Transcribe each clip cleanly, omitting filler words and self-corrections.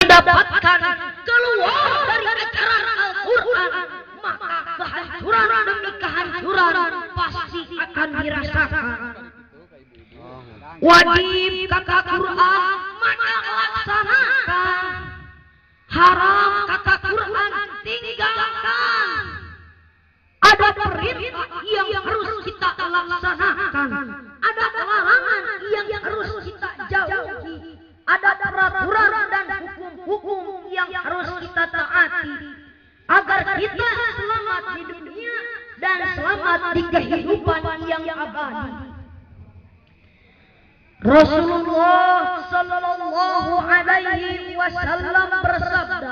mendapatkan keluar dari ajaran Al-Quran, maka kehancuran demi kehancuran pasti akan dirasakan. Wajib kata Quran maka laksanakan, haram kata Quran tinggalkan. Ada perintah yang harus kita laksanakan, ada larangan yang harus kita jauhi, ada peraturan dan hukum-hukum yang harus kita taati agar kita selamat di dunia dan selamat di kehidupan yang abadi. Rasulullah sallallahu alaihi wasallam bersabda,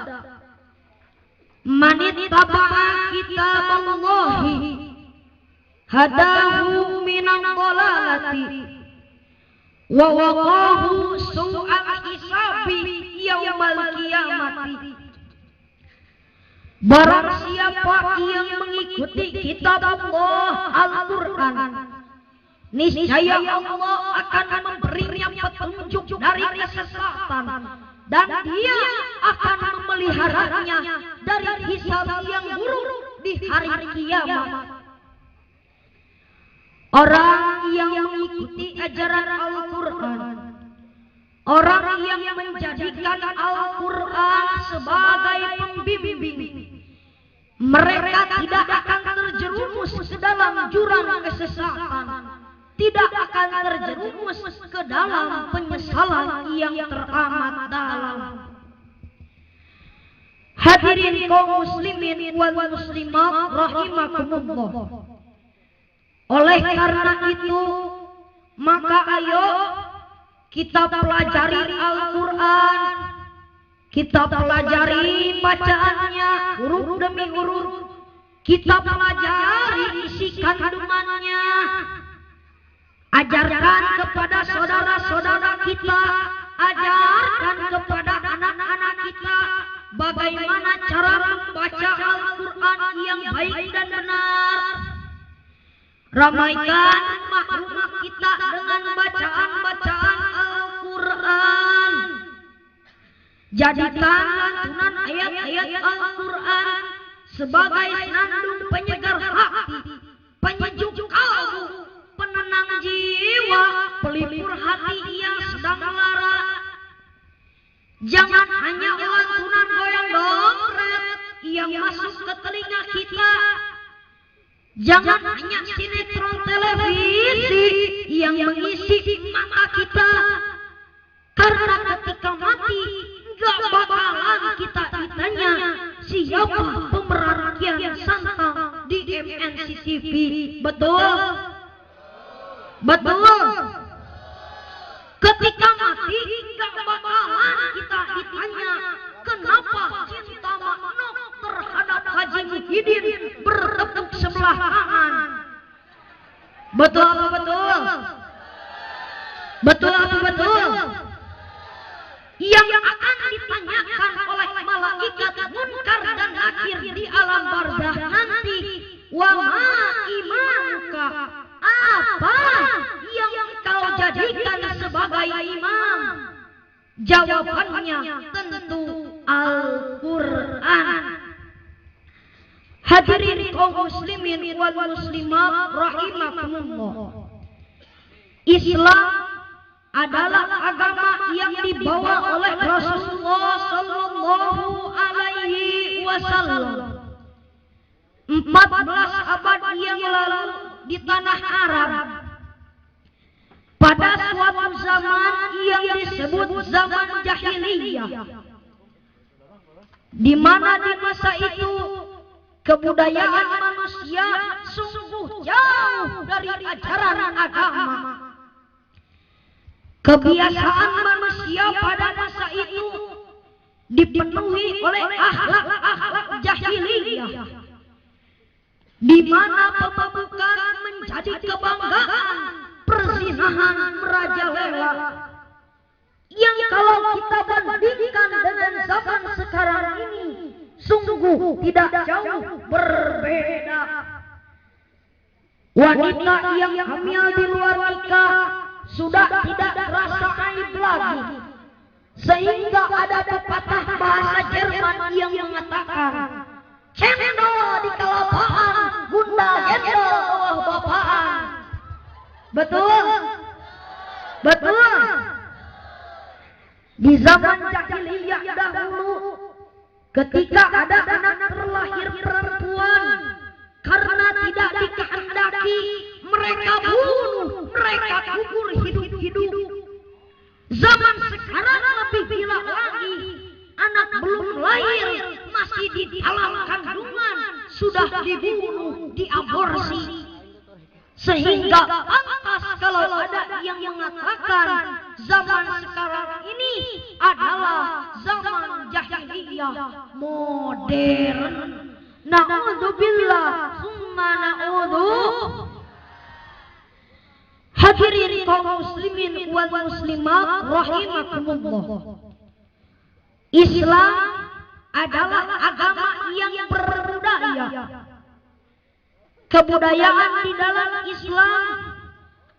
"Man ittaba'a kitaballahi hadahu minan dhalalati wa waqahu su'al hisabi yaumal qiyamati." Barang siapa yang mengikuti kitab Allah Al-Quran, niscaya Allah akan memberinya petunjuk dari kesesatan dan dia akan memeliharanya dari hisab yang buruk di hari kiamat. Orang yang mengikuti ajaran Al-Quran, orang yang menjadikan Al-Quran sebagai pembimbing, mereka tidak akan terjerumus ke dalam jurang kesesatan, tidak akan terjerumus ke dalam penyesalan yang teramat dalam. Hadirin kaum muslimin wal muslimat rahimakumullah. Oleh karena itu, maka ayo kita pelajari Al-Quran, kita pelajari bacaannya huruf demi huruf, kita pelajari isi kandungannya. Ajarkan kepada saudara-saudara kita, ajarkan kepada anak-anak kita bagaimana cara membaca Al-Quran yang baik dan benar. Ramaikan rumah-rumah kita dengan bacaan-bacaan Al-Quran. Jadikan lantunan ayat-ayat Al-Quran sebagai senandung penyegar hati, penyejuk kalbu, penenang jiwa, pelipur hati yang sedang lara. Jangan hanya lantunan goyang dompet yang masuk ke telinga kita, jangan hanya sinetron televisi yang mengisi mata kita, karena ketika mati gak bakalan kita ditanya siapa pemeran Kian Santang di MNCTV. Betul? Betul. Ketika mati gak bakalan kita ditanya kenapa cinta Makno terhadap Haji Muhyiddin bertepuk sebelah tangan. Betul apa betul? Betul apa betul? Yang akan ditanyakan oleh malaikat munkar dan nakir di alam barzah nanti, wa ma imanuka, apa yang kau jadikan sebagai imam? Jawabannya tentu Al-Quran. Hadirin kaum muslimin wal muslimat rahimakumullah. Islam adalah agama yang dibawa oleh Rasulullah sallallahu alaihi wasallam 14 abad yang lalu di tanah Arab, pada suatu zaman yang disebut zaman jahiliyah, di mana di masa itu kebudayaan manusia sungguh jauh dari ajaran agama. Kebiasaan manusia pada masa itu dipenuhi oleh akhlak-akhlak jahiliyah, di mana pemabukkan menjadi kebanggaan, perzinahan merajalela, yang kalau kita bandingkan dengan zaman sekarang ini sungguh tidak jauh berbeda. Wanita yang hamil di luar nikah sudah tidak terasa aib lagi, sehingga ada pepatah zaman yang mengatakan cendol di kelapaan, bunda gendol bawah bapaan. Betul? Betul? Di zaman jahiliyah dahulu, ketika ada anak terlahir perempuan, karena tidak dikehendaki, mereka bunuh, mereka kubur hidup-hidup. Zaman sekarang lebih gila lagi, anak belum lahir, masih di dalam kandungan, sudah dibunuh, diaborsi. Sehingga pantas kalau ada yang mengatakan zaman sekarang ini adalah zaman jahiliyah modern. Na'udzubillah, summa na'udzu. Hadirin kaum muslimin wal muslimat rahimakumullah. Islam adalah agama yang berbudaya. Kebudayaan di dalam Islam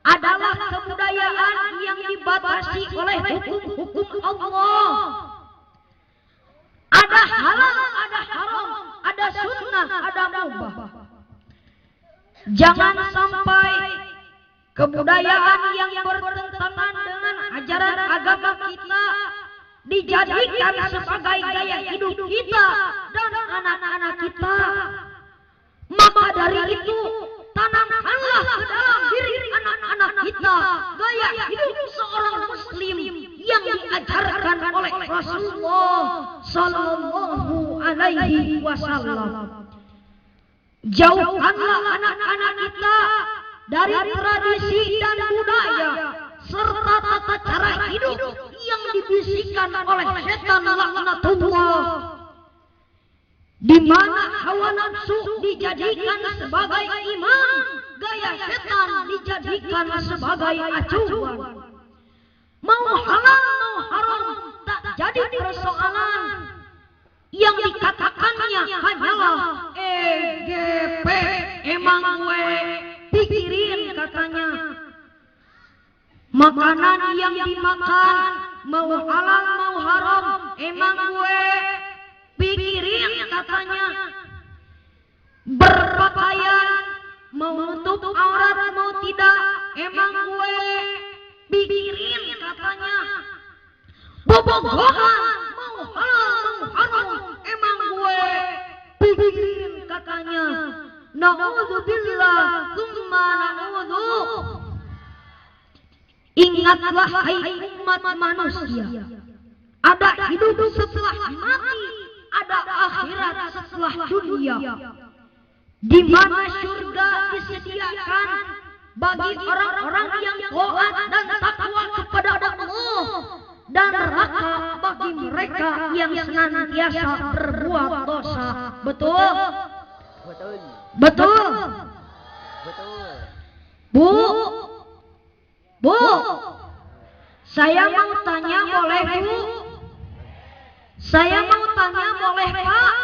adalah kebudayaan yang dibatasi oleh hukum-hukum Allah. Ada halal, ada haram, ada sunnah, ada mubah. Jangan sampai kebudayaan yang bertentangan dengan ajaran agama kita dijadikan sebagai gaya hidup kita dan anak-anak kita. Maka dari itu, tanamkanlah ke dalam diri anak-anak kita gaya hidup seorang muslim yang diajarkan oleh Rasulullah sallallahu alaihi wasallam. Jauhkanlah anak-anak kita dari tradisi dan budaya serta tata cara hidup yang dibisikkan oleh setan laknatullah, di mana hawa nafsu dijadikan sebagai imam, gaya setan dijadikan sebagai acuan. Mau halal mau haram tak jadi persoalan. Yang dikatakannya hanyalah EGP, emang gue pikirin katanya. Makanan yang dimakan mau halal mau haram, emang gue pikirin katanya. Berpakaian mau nutup aurat mau tidak, emang gue pikirin katanya. Bobogohan mau halal mau haram, emang gue pikirin katanya. Na'udzubillah, tsumma na'udzu. Ingatlah hai umat manusia, ada hidup setelah mati, ada akhirat setelah dunia, di mana surga disediakan bagi orang-orang yang taat dan takwa kepada Allah, dan neraka bagi mereka yang senantiasa berbuat dosa. Betul? Betul. Betul. Betul. Bu, saya mau tanya boleh Bu? Saya mau tanya boleh Pak?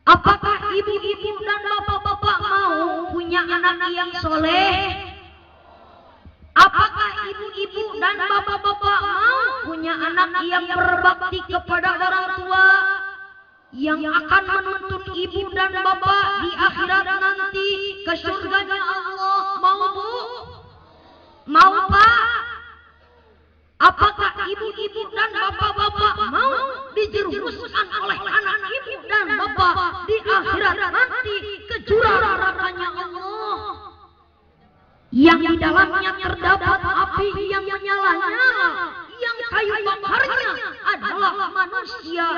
Apakah ibu-ibu dan bapak-bapak mau punya anak yang soleh? Apakah ibu-ibu dan bapak-bapak mau punya anak yang berbakti kepada orang tua, yang akan menuntun ibu dan bapak di akhirat nanti ke surganya Allah? Mau Bu? Mau Pak? Apakah ibu-ibu dan bapak-bapak mau dijerumuskan oleh anak ibu dan bapak di akhirat nanti ke jurang nerakanya Allah, yang di dalamnya terdapat api yang menyala-nyala, yang kayu bakarnya adalah manusia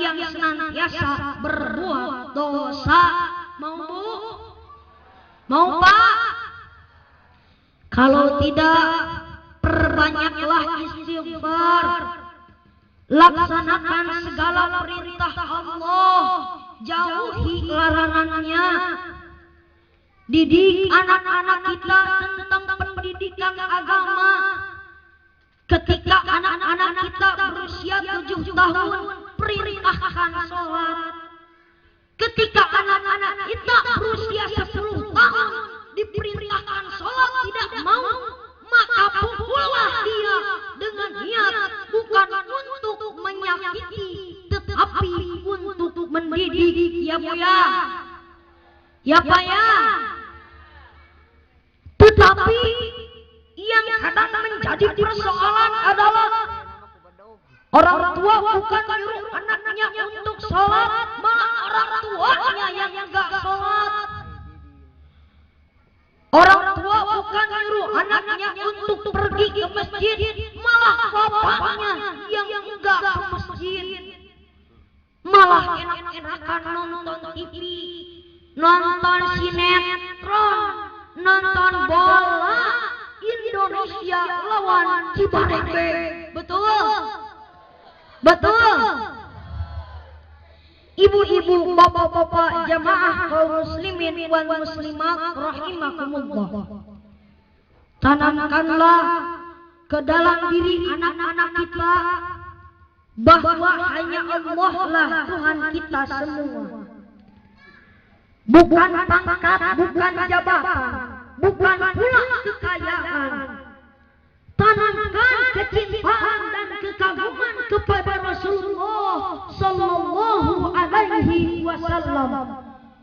yang senantiasa berbuat dosa? Mau Bu? Mau Pak? Kalau tidak, perbanyaklah istighfar, laksanakan segala perintah Allah, jauhi larangannya. Didik anak-anak kita tentang pendidikan agama. Ketika anak-anak kita berusia 7 tahun, perintahkan sholat. Ketika anak-anak kita berusia 10 tahun, diperintahkan sholat tidak mau, maka pukullah dia dengan niat bukan untuk menyakiti ya Bu ya. Ya Pak ya. Tetapi yang kadang menjadi persoalan adalah orang tua bukan nyuruh anaknya untuk sholat, malah orang tuanya yang enggak sholat. Orang tua bukan nyuruh anaknya untuk pergi ke masjid, malah bapaknya yang enggak ke masjid. Malah enak-enakan nonton TV, nonton sinetron, nonton bola Indonesia lawan Cibarengke. Betul? Betul? Ibu-ibu, bapak-bapak, jamaah kaum muslimin wal muslimat rahimakumullah. Tanamkanlah ke dalam diri anak-anak kita bahwa hanya Allah lah Tuhan kita semua. Bukan pangkat, bukan jabatan, bukan pula kekayaan. Tanamkan kecintaan dan kekaguman kepada Rasulullah sallallahu alaihi wasallam,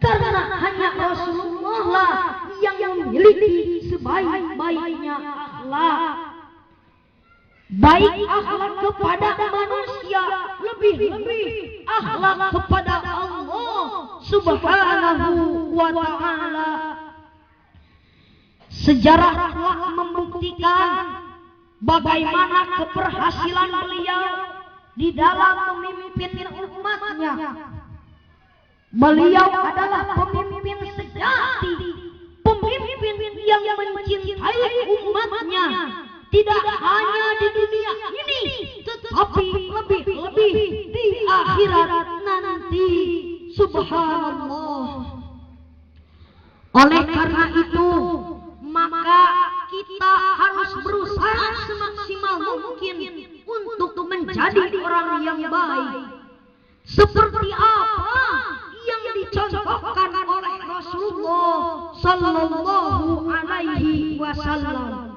karena hanya Rasulullah lah yang memiliki sebaik-baiknya akhlak. Baik akhlak kepada manusia, lebih-lebih akhlak kepada Allah subhanahu wa ta'ala. Sejarah telah membuktikan bagaimana keberhasilan beliau di dalam memimpin umatnya. Beliau adalah pemimpin sejati, pemimpin yang mencintai umatnya, tidak hanya di dunia ini, tetapi lebih-lebih di akhirat nanti. Subhanallah. Oleh karena itu, maka kita harus berusaha semaksimal mungkin untuk menjadi orang yang baik. Seperti apa yang dicontohkan oleh Rasulullah sallallahu alaihi wasallam.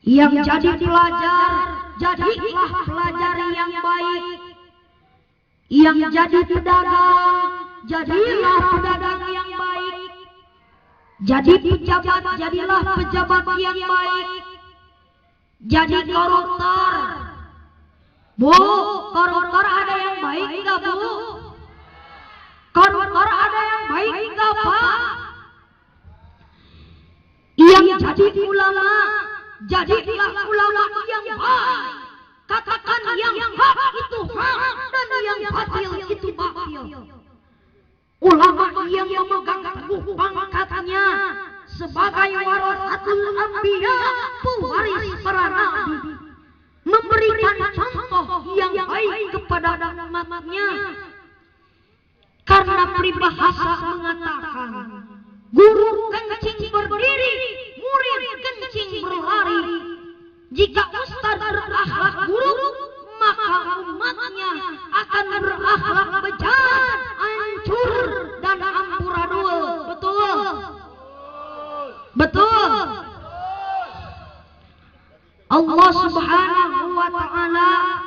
Yang jadi pelajar, jadilah pelajar yang baik. Yang jadi pedagang, jadilah pedagang yang baik. Jadi pejabat, jadilah pejabat yang baik. Jadi koruptor, Bu, koruptor ada yang baik enggak Bu? Koruptor ada yang baik enggak Pak? Yang jadi ulama, jadilah ulama yang baik. Katakan yang hak itu hak dan yang batil itu batil. Ulama yang memegang teguh pangkatnya sebagai warasatul anbiya, pewaris para nabi, memberikan contoh yang baik kepada umatnya. Karena peribahasa mengatakan, guru kencing berdiri, murid kencing berlari. Jika ustaz berakhlak buruk, maka umatnya akan berakhlak bejat, hancur dan amburadul. Betul? Betul? Allah subhanahu wa ta'ala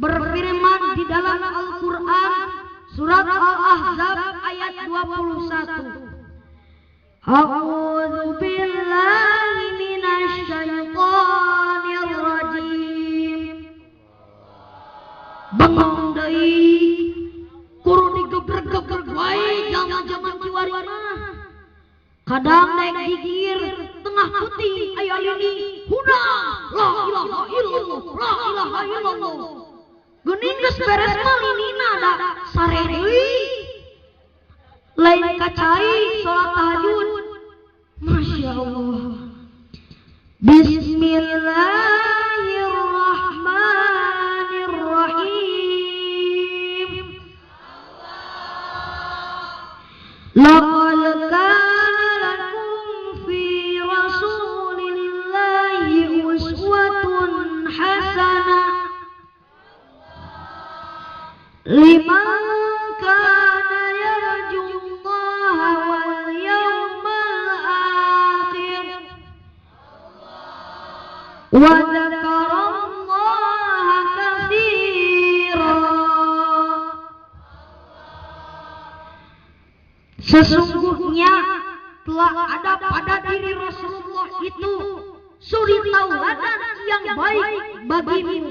berfirman di dalam Al-Quran surat Al-Ahzab ayat 21. A'udzu billahi minasy syaithanir rajim. Bengong deui kudu digeger-geger wae jaman-jaman kiwari mah. Kadang naik gigir tengah putih aya lini huda la ilaha illallah la ilaha illallah. Geuning geus beres mah linina da sare deui. Lain kacai salat tahajud. Masya Allah. Bismillahirrahmanirrahim. Laqad kana lakum fi rasulillahi uswatun hasanah liman kana yarjullaha wal yawmal akhir wa dzakarallaha katsira. Sesungguhnya telah ada pada diri Rasulullah itu suri tauladan yang baik bagimu,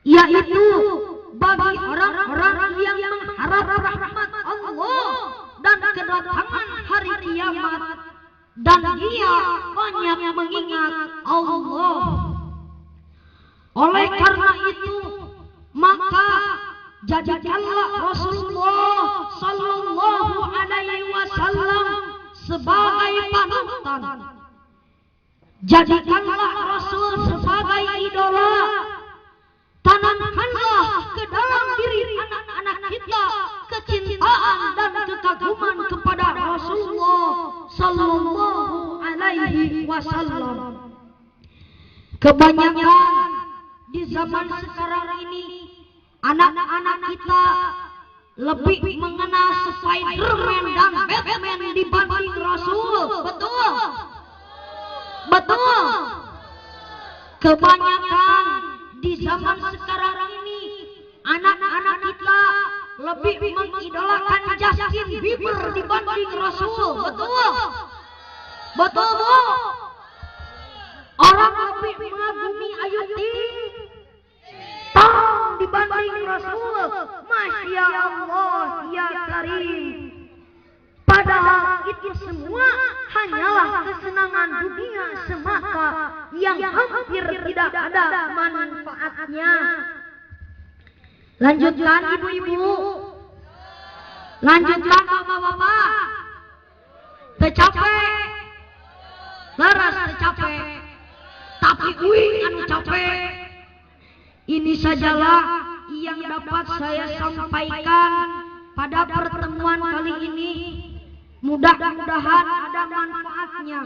yaitu bagi orang-orang yang mengharap rahmat Allah dan kedatangan hari kiamat, dan dia banyak mengingat Allah. Oleh karena itu, maka jadikanlah Rasulullah sallallahu alaihi wasallam sebagai panutan. Jadikanlah Rasul sebagai idola. Tanamkanlah ke dalam diri anak-anak kita kecintaan dan kekaguman kepada Rasulullah sallallahu alaihi wasallam. Kebanyakan di zaman sekarang ini anak-anak kita lebih mengenal Spiderman dan Batman dibanding Rasul. Betul? Betul. Kebanyakan di zaman sekarang ini anak-anak kita lebih mengidolakan Justin Bieber dibanding Rasul. Betul? Betul, Bu? Orang lebih mengagumi Ayu Ting Tong dibanding Rasul. Masya Allah, ya Karim. Padahal itu semua hanyalah kesenangan dunia semata yang hampir tidak ada manfaatnya. Lanjutkan ibu-ibu. Lanjutkan bapak-bapak. Tercapek. Laras tercapek. Tapi anu capek. Ini sajalah yang dapat saya sampaikan pada pertemuan kali ini. Mudah-mudahan ada manfaatnya.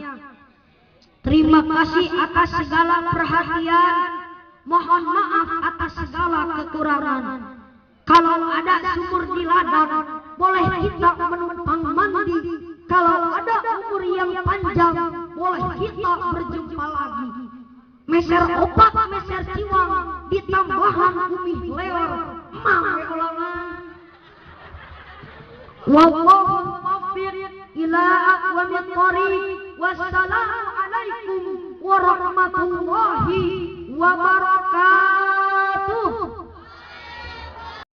Terima kasih atas segala perhatian. Mohon maaf atas segala kekurangan. Kalau ada sumur di ladang, boleh kita menumpang mandi. Kalau ada umur yang panjang, boleh kita berjumpa lagi. Meser opat, meser ciwang, ditambahan bumi leor, mau ulangan. Wallahu muwaffiq ila aqwamit thoriq. Wassalamu alaikum warahmatullahi wabarakatuh.